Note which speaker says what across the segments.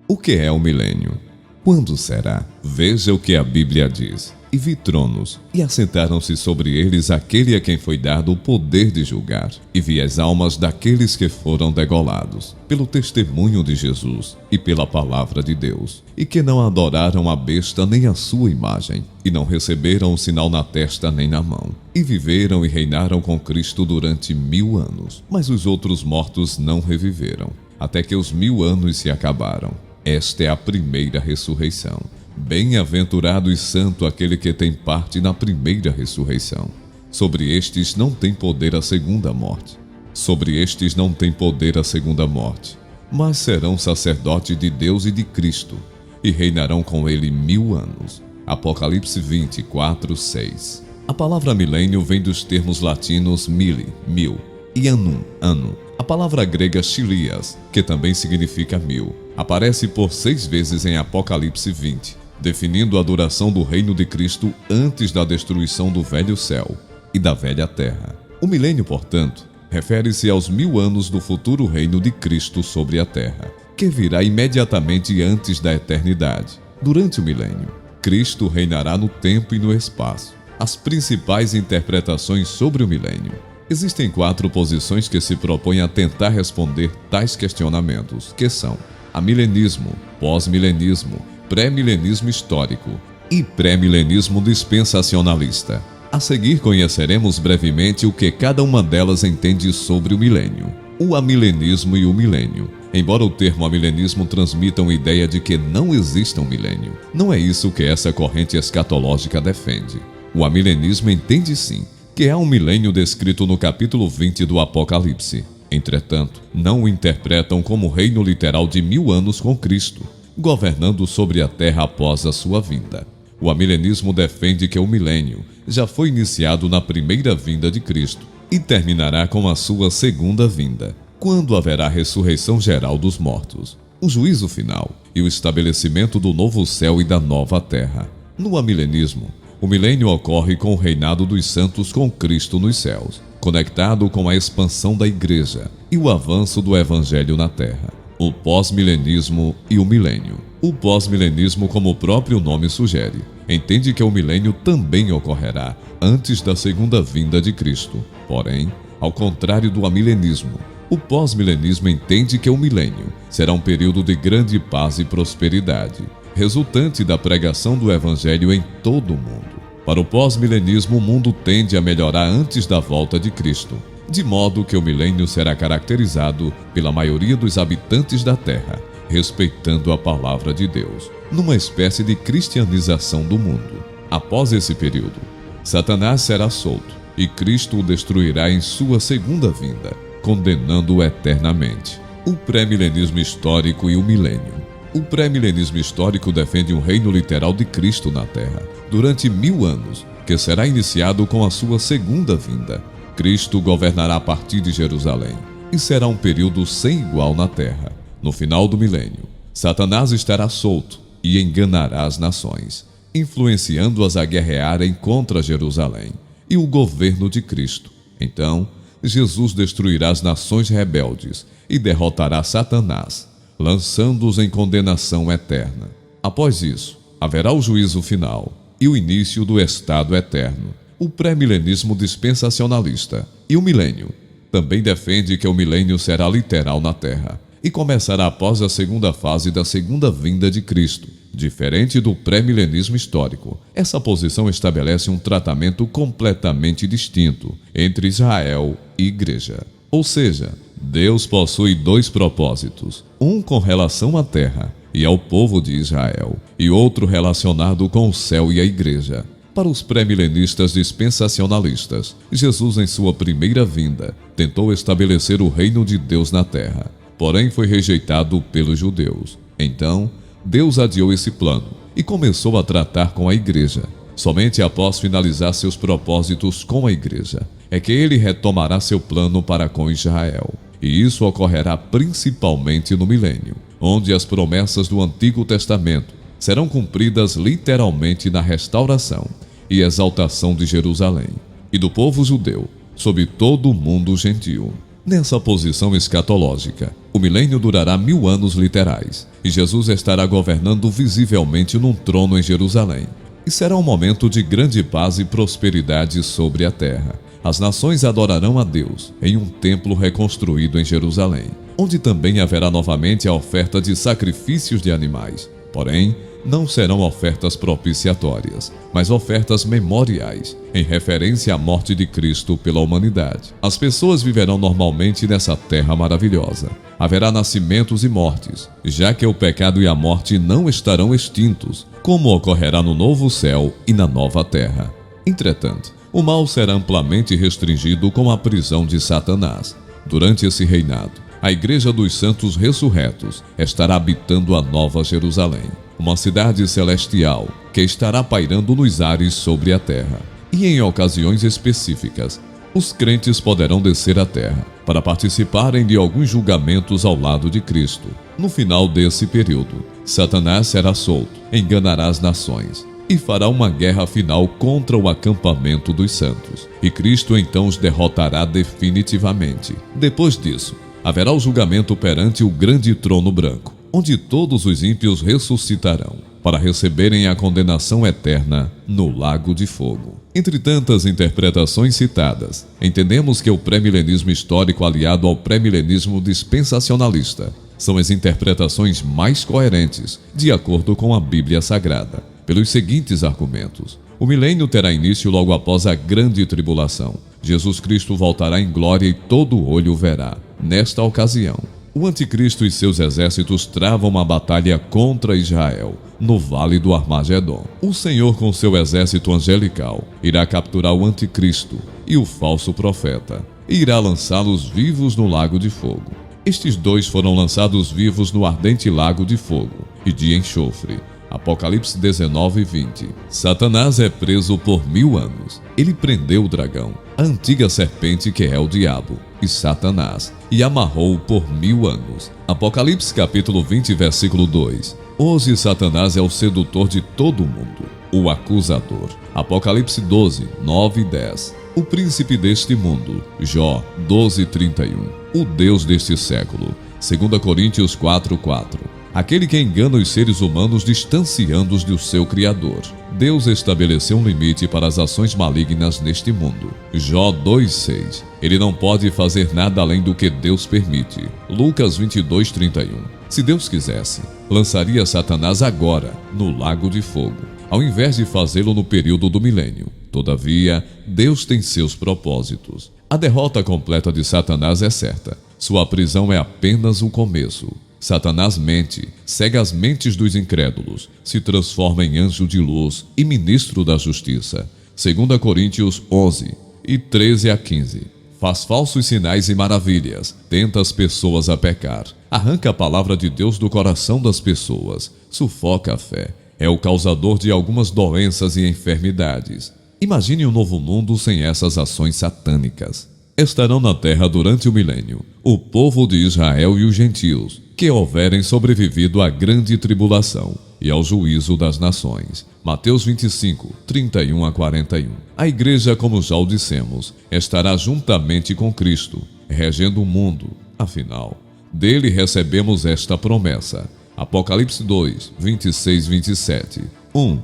Speaker 1: O que é o milênio? Quando será? Veja o que a Bíblia diz. E vi tronos, e assentaram-se sobre eles aquele a quem foi dado o poder de julgar. E vi as almas daqueles que foram degolados, pelo testemunho de Jesus e pela palavra de Deus, e que não adoraram a besta nem a sua imagem, e não receberam o sinal na testa nem na mão. E viveram e reinaram com Cristo durante 1000 anos. Mas os outros mortos não reviveram, até que os 1000 anos se acabaram. Esta é a primeira ressurreição. Bem-aventurado e santo aquele que tem parte na primeira ressurreição. Sobre estes não tem poder a segunda morte. Sobre estes não tem poder a segunda morte. Mas serão sacerdotes de Deus e de Cristo, e reinarão com ele 1000 anos. Apocalipse 24:6. A palavra milênio vem dos termos latinos mille, 1000, e annum, ano. A palavra grega chilias, que também significa 1000, aparece por 6 vezes em Apocalipse 20, definindo a duração do reino de Cristo antes da destruição do velho céu e da velha terra. O milênio, portanto, refere-se aos 1000 anos do futuro reino de Cristo sobre a terra, que virá imediatamente antes da eternidade. Durante o milênio, Cristo reinará no tempo e no espaço. As principais interpretações sobre o milênio. Existem 4 posições que se propõem a tentar responder tais questionamentos, que são amilenismo, pós-milenismo, pré-milenismo histórico e pré-milenismo dispensacionalista. A seguir conheceremos brevemente o que cada uma delas entende sobre o milênio, o amilenismo e o milênio. Embora o termo amilenismo transmita uma ideia de que não exista um milênio, não é isso que essa corrente escatológica defende. O amilenismo entende sim que há um milênio descrito no capítulo 20 do Apocalipse. Entretanto, não o interpretam como reino literal de 1000 anos com Cristo, governando sobre a terra após a sua vinda. O amilenismo defende que o milênio já foi iniciado na primeira vinda de Cristo e terminará com a sua segunda vinda, quando haverá ressurreição geral dos mortos, o juízo final e o estabelecimento do novo céu e da nova terra. No amilenismo, o milênio ocorre com o reinado dos santos com Cristo nos céus, conectado com a expansão da igreja e o avanço do evangelho na terra. O pós-milenismo e o milênio. O pós-milenismo, como o próprio nome sugere, entende que o milênio também ocorrerá antes da segunda vinda de Cristo. Porém, ao contrário do amilenismo, o pós-milenismo entende que o milênio será um período de grande paz e prosperidade, resultante da pregação do evangelho em todo o mundo. Para o pós-milenismo, o mundo tende a melhorar antes da volta de Cristo, de modo que o milênio será caracterizado pela maioria dos habitantes da terra, respeitando a palavra de Deus, numa espécie de cristianização do mundo. Após esse período, Satanás será solto e Cristo o destruirá em sua segunda vinda, condenando-o eternamente. O pré-milenismo histórico e o milênio. O pré-milenismo histórico defende um reino literal de Cristo na terra, durante 1000 anos, que será iniciado com a sua segunda vinda. Cristo governará a partir de Jerusalém, e será um período sem igual na terra. No final do milênio, Satanás estará solto e enganará as nações, influenciando-as a guerrearem contra Jerusalém e o governo de Cristo. Então, Jesus destruirá as nações rebeldes e derrotará Satanás, lançando-os em condenação eterna. Após isso, haverá o juízo final e o início do estado eterno. O pré-milenismo dispensacionalista e o milênio também defende que o milênio será literal na terra e começará após a segunda fase da segunda vinda de Cristo. Diferente do pré-milenismo histórico, essa posição estabelece um tratamento completamente distinto entre Israel e Igreja. Ou seja, Deus possui 2 propósitos, um com relação à terra e ao povo de Israel, e outro relacionado com o céu e a igreja. Para os pré-milenistas dispensacionalistas, Jesus, em sua primeira vinda, tentou estabelecer o reino de Deus na terra, porém foi rejeitado pelos judeus. Então, Deus adiou esse plano e começou a tratar com a igreja. Somente após finalizar seus propósitos com a igreja, é que ele retomará seu plano para com Israel. E isso ocorrerá principalmente no milênio, onde as promessas do Antigo Testamento serão cumpridas literalmente na restauração e exaltação de Jerusalém e do povo judeu sobre todo o mundo gentil. Nessa posição escatológica, O milênio durará 1000 anos literais, e Jesus estará governando visivelmente num trono em Jerusalém. E será um momento de grande paz e prosperidade sobre a terra. As nações adorarão a Deus em um templo reconstruído em Jerusalém, onde também haverá novamente a oferta de sacrifícios de animais. Porém, não serão ofertas propiciatórias, mas ofertas memoriais, em referência à morte de Cristo pela humanidade. As pessoas viverão normalmente nessa terra maravilhosa. Haverá nascimentos e mortes, já que o pecado e a morte não estarão extintos, como ocorrerá no novo céu e na nova terra. Entretanto, o mal será amplamente restringido com a prisão de Satanás. Durante esse reinado, a Igreja dos Santos Ressurretos estará habitando a Nova Jerusalém, uma cidade celestial que estará pairando nos ares sobre a terra. E em ocasiões específicas, os crentes poderão descer à terra para participarem de alguns julgamentos ao lado de Cristo. No final desse período, Satanás será solto, enganará as nações e fará uma guerra final contra o acampamento dos santos. E Cristo então os derrotará definitivamente. Depois disso, haverá o julgamento perante o grande trono branco, onde todos os ímpios ressuscitarão, para receberem a condenação eterna no lago de fogo. Entre tantas interpretações citadas, entendemos que o pré-milenismo histórico aliado ao pré-milenismo dispensacionalista são as interpretações mais coerentes, de acordo com a Bíblia Sagrada, pelos seguintes argumentos. O milênio terá início logo após a grande tribulação. Jesus Cristo voltará em glória e todo olho o verá. Nesta ocasião, o anticristo e seus exércitos travam uma batalha contra Israel, no Vale do Armagedon. O Senhor, com seu exército angelical, irá capturar o anticristo e o falso profeta, e irá lançá-los vivos no lago de fogo. Estes dois foram lançados vivos no ardente lago de fogo e de enxofre. Apocalipse 19:20. Satanás é preso por 1000 anos. Ele prendeu o dragão, a antiga serpente que é o diabo, e Satanás, e amarrou-o por 1000 anos. Apocalipse capítulo 20, versículo 2. Hoje Satanás é o sedutor de todo o mundo, o acusador. Apocalipse 12, 9 e 10. O príncipe deste mundo, Jó 12:31. O Deus deste século, 2 Coríntios 4:4. Aquele que engana os seres humanos distanciando-os do seu Criador. Deus estabeleceu um limite para as ações malignas neste mundo. Jó 2:6. Ele não pode fazer nada além do que Deus permite. Lucas 22:31. Se Deus quisesse, lançaria Satanás agora no lago de fogo, ao invés de fazê-lo no período do milênio. Todavia, Deus tem seus propósitos. A derrota completa de Satanás é certa. Sua prisão é apenas o começo. Satanás mente, cega as mentes dos incrédulos, se transforma em anjo de luz e ministro da justiça. 2 Coríntios 11, e 13 a 15. Faz falsos sinais e maravilhas, tenta as pessoas a pecar, arranca a palavra de Deus do coração das pessoas, sufoca a fé, é o causador de algumas doenças e enfermidades. Imagine um novo mundo sem essas ações satânicas. Estarão na terra durante o milênio o povo de Israel e os gentios, que houverem sobrevivido à grande tribulação e ao juízo das nações. Mateus 25, 31 a 41. A igreja, como já o dissemos, estará juntamente com Cristo, regendo o mundo. Afinal, dele recebemos esta promessa. Apocalipse 2, 26, 27. 1.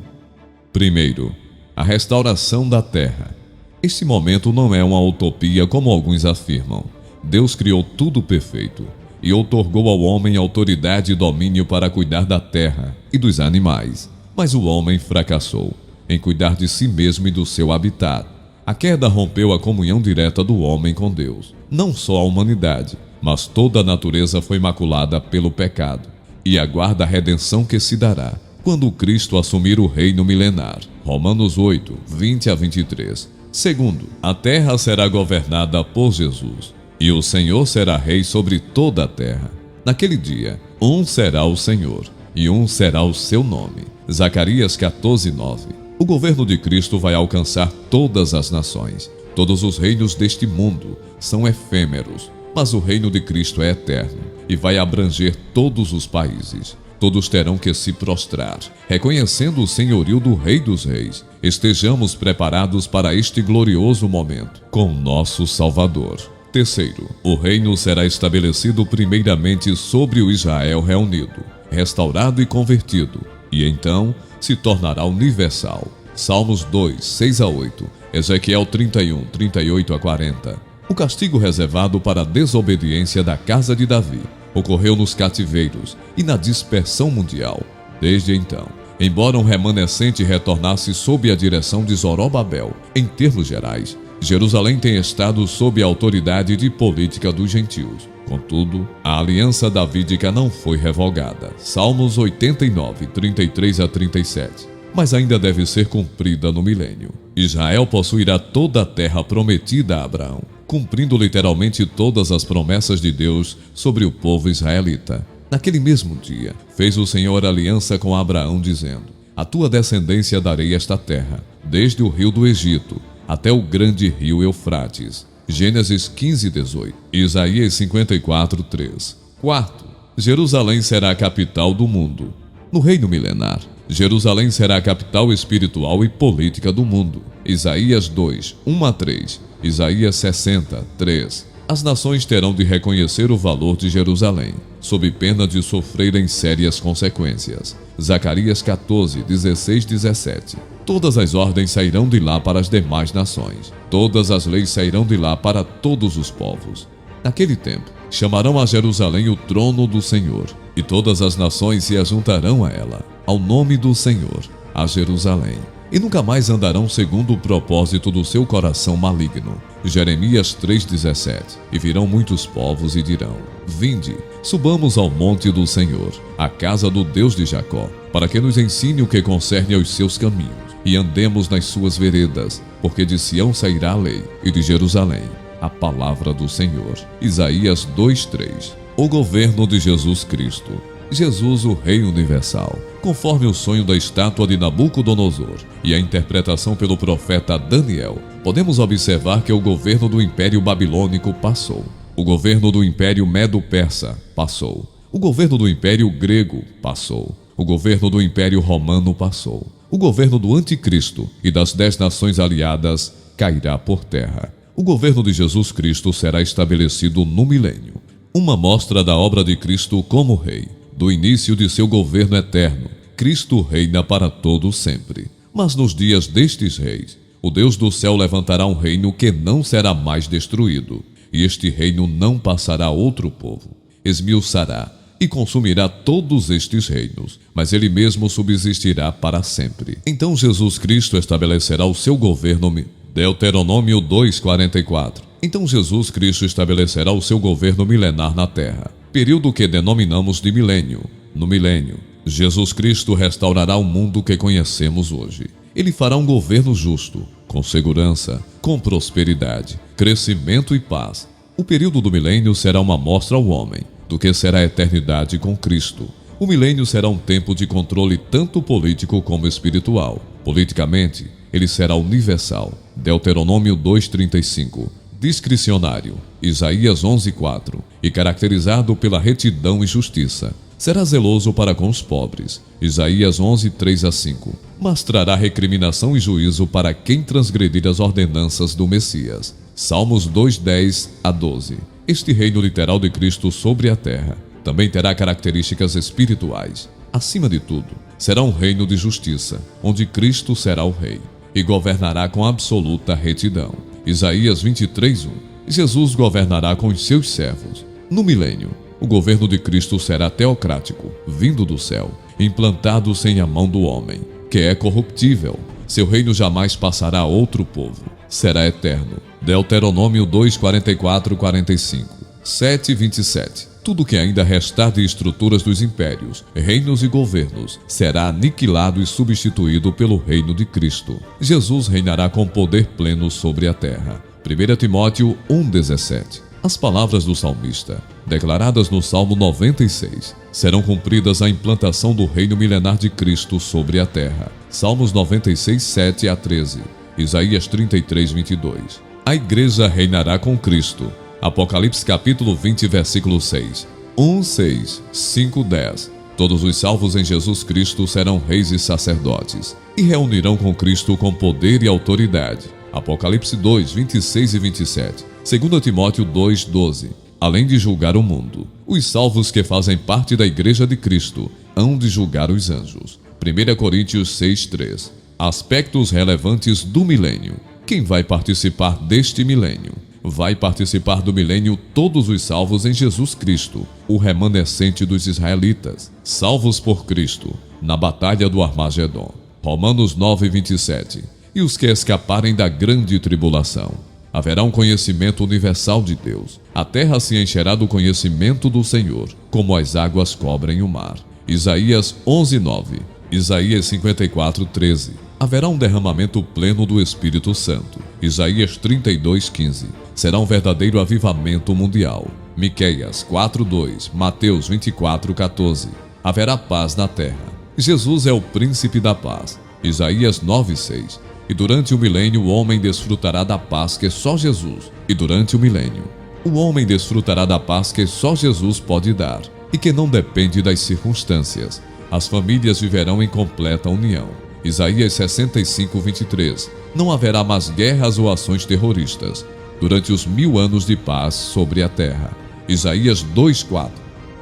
Speaker 1: Primeiro, a restauração da terra. Este momento não é uma utopia como alguns afirmam. Deus criou tudo perfeito e outorgou ao homem autoridade e domínio para cuidar da terra e dos animais. Mas o homem fracassou em cuidar de si mesmo e do seu habitat. A queda rompeu a comunhão direta do homem com Deus. Não só a humanidade, mas toda a natureza foi maculada pelo pecado e aguarda a redenção que se dará quando Cristo assumir o reino milenar. Romanos 8, 20 a 23. Segundo, a terra será governada por Jesus, e o Senhor será rei sobre toda a terra. Naquele dia, um será o Senhor, e um será o seu nome. Zacarias 14, 9. O governo de Cristo vai alcançar todas as nações. Todos os reinos deste mundo são efêmeros, mas o reino de Cristo é eterno, e vai abranger todos os países. Todos terão que se prostrar, reconhecendo o senhorio do Rei dos Reis. Estejamos preparados para este glorioso momento com nosso Salvador. Terceiro, o reino será estabelecido primeiramente sobre o Israel reunido, restaurado e convertido, e então se tornará universal. Salmos 2, 6 a 8, Ezequiel 31, 38 a 40. O castigo reservado para a desobediência da casa de Davi ocorreu nos cativeiros e na dispersão mundial. Desde então, embora um remanescente retornasse sob a direção de Zorobabel, em termos gerais, Jerusalém tem estado sob a autoridade de política dos gentios. Contudo, a aliança davídica não foi revogada. Salmos 89, 33 a 37. Mas ainda deve ser cumprida no milênio. Israel possuirá toda a terra prometida a Abraão, cumprindo literalmente todas as promessas de Deus sobre o povo israelita. Naquele mesmo dia, fez o Senhor aliança com Abraão, dizendo: a tua descendência darei esta terra, desde o rio do Egito até o grande rio Eufrates. Gênesis 15, 18. Isaías 54, 3. Quarto, Jerusalém será a capital do mundo. No reino milenar, Jerusalém será a capital espiritual e política do mundo. Isaías 2, 1 a 3. Isaías 60, 3. As nações terão de reconhecer o valor de Jerusalém, sob pena de sofrerem sérias consequências. Zacarias 14, 16, 17. Todas as ordens sairão de lá para as demais nações. Todas as leis sairão de lá para todos os povos. Naquele tempo, chamarão a Jerusalém o trono do Senhor, e todas as nações se ajuntarão a ela, ao nome do Senhor, a Jerusalém. E nunca mais andarão segundo o propósito do seu coração maligno. Jeremias 3,17. E virão muitos povos e dirão: vinde, subamos ao monte do Senhor, à casa do Deus de Jacó, para que nos ensine o que concerne aos seus caminhos, e andemos nas suas veredas, porque de Sião sairá a lei, e de Jerusalém a palavra do Senhor. Isaías 2:3. O governo de Jesus Cristo. Jesus, o Rei Universal, conforme o sonho da estátua de Nabucodonosor e a interpretação pelo profeta Daniel, podemos observar que o governo do Império Babilônico passou. O governo do Império Medo-Persa passou. O governo do Império Grego passou. O governo do Império Romano passou. O governo do Anticristo e das 10 nações aliadas cairá por terra. O governo de Jesus Cristo será estabelecido no milênio. Uma mostra da obra de Cristo como Rei. Do início de seu governo eterno, Cristo reina para todo sempre. Mas nos dias destes reis, o Deus do céu levantará um reino que não será mais destruído, e este reino não passará a outro povo. Esmiuçará e consumirá todos estes reinos, mas ele mesmo subsistirá para sempre. Então Jesus Cristo estabelecerá o seu governo. Deuteronômio 2:44. Então Jesus Cristo estabelecerá o seu governo milenar na terra, período que denominamos de milênio. No milênio, Jesus Cristo restaurará o mundo que conhecemos hoje. Ele fará um governo justo, com segurança, com prosperidade, crescimento e paz. O período do milênio será uma mostra ao homem do que será a eternidade com Cristo. O milênio será um tempo de controle tanto político como espiritual. Politicamente, ele será universal. Deuteronômio 2:35. Discricionário. Isaías 11:4. E caracterizado pela retidão e justiça. Será zeloso para com os pobres. Isaías 11:3-5. Mas trará recriminação e juízo para quem transgredir as ordenanças do Messias. Salmos 2:10-12. Este reino literal de Cristo sobre a terra também terá características espirituais. Acima de tudo, será um reino de justiça, onde Cristo será o Rei e governará com absoluta retidão. Isaías 23:1. Jesus governará com os seus servos. No milênio, o governo de Cristo será teocrático, vindo do céu, implantado sem a mão do homem, que é corruptível. Seu reino jamais passará a outro povo. Será eterno. Deuteronômio 2:44-45. 7:27. Tudo que ainda restar de estruturas dos impérios, reinos e governos será aniquilado e substituído pelo reino de Cristo. Jesus reinará com poder pleno sobre a terra. 1 Timóteo 1:17. As palavras do salmista, declaradas no Salmo 96, serão cumpridas a implantação do reino milenar de Cristo sobre a terra. Salmos 96, 7-13. Isaías 33:22. A igreja reinará com Cristo. Apocalipse capítulo 20, versículo 6. 1:6, 5:10. Todos os salvos em Jesus Cristo serão reis e sacerdotes, e reunirão com Cristo com poder e autoridade. Apocalipse 2, 26 e 27. 2 Timóteo 2:12. Além de julgar o mundo, os salvos que fazem parte da Igreja de Cristo hão de julgar os anjos. 1 Coríntios 6:3. Aspectos relevantes do milênio. Quem vai participar deste milênio? Vai participar do milênio todos os salvos em Jesus Cristo, o remanescente dos israelitas, salvos por Cristo, na batalha do Armagedon. Romanos 9:27. E os que escaparem da grande tribulação. Haverá um conhecimento universal de Deus. A terra se encherá do conhecimento do Senhor, como as águas cobrem o mar. Isaías 11:9. Isaías 54:13. Haverá um derramamento pleno do Espírito Santo. Isaías 32:15. Será um verdadeiro avivamento mundial. Miqueias 4:2. Mateus 24:14. Haverá paz na terra. Jesus é o príncipe da paz. Isaías 9:6. E durante o milênio o homem desfrutará da paz que só Jesus. E durante o milênio, o homem desfrutará da paz que só Jesus pode dar e que não depende das circunstâncias. As famílias viverão em completa união. Isaías 65:23. Não haverá mais guerras ou ações terroristas durante os 1000 anos de paz sobre a terra. Isaías 2:4.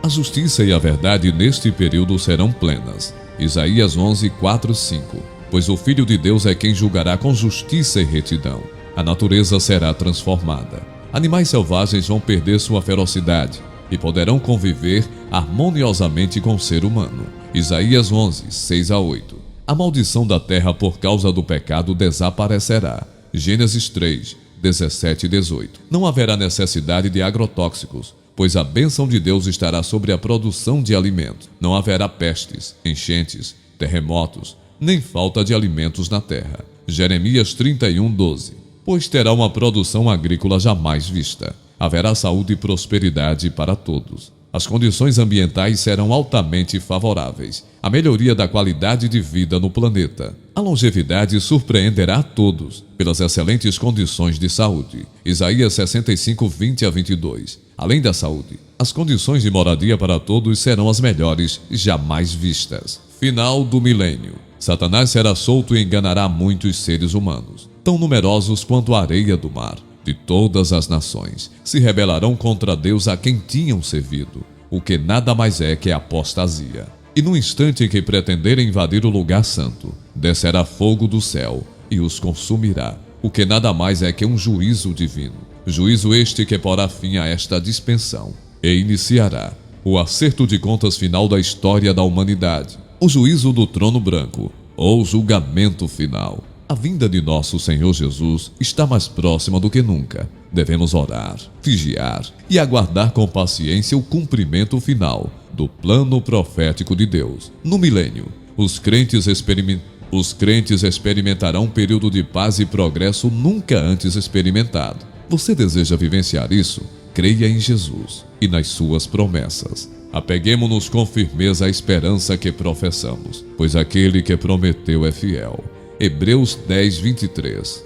Speaker 1: A justiça e a verdade neste período serão plenas. Isaías 11:4-5. Pois o Filho de Deus é quem julgará com justiça e retidão. A natureza será transformada. Animais selvagens vão perder sua ferocidade e poderão conviver harmoniosamente com o ser humano. Isaías 11:6-8. A maldição da terra por causa do pecado desaparecerá. Gênesis 3:17-18. Não haverá necessidade de agrotóxicos, pois a bênção de Deus estará sobre a produção de alimento. Não haverá pestes, enchentes, terremotos, nem falta de alimentos na terra. Jeremias 31:12. Pois terá uma produção agrícola jamais vista. Haverá saúde e prosperidade para todos. As condições ambientais serão altamente favoráveis. A melhoria da qualidade de vida no planeta. A longevidade surpreenderá a todos pelas excelentes condições de saúde. Isaías 65:20-22. Além da saúde, as condições de moradia para todos serão as melhores jamais vistas. Final do milênio. Satanás será solto e enganará muitos seres humanos, tão numerosos quanto a areia do mar. De todas as nações se rebelarão contra Deus a quem tinham servido, o que nada mais é que apostasia. E no instante em que pretenderem invadir o lugar santo, descerá fogo do céu e os consumirá, o que nada mais é que um juízo divino. Juízo este que porá fim a esta dispensão e iniciará o acerto de contas final da história da humanidade, o juízo do trono branco, ou julgamento final. A vinda de nosso Senhor Jesus está mais próxima do que nunca. Devemos orar, vigiar e aguardar com paciência o cumprimento final do plano profético de Deus. No milênio, os crentes experimentarão um período de paz e progresso nunca antes experimentado. Você deseja vivenciar isso? Creia em Jesus e nas suas promessas. Apeguemo-nos com firmeza à esperança que professamos, pois aquele que prometeu é fiel. Hebreus 10:23.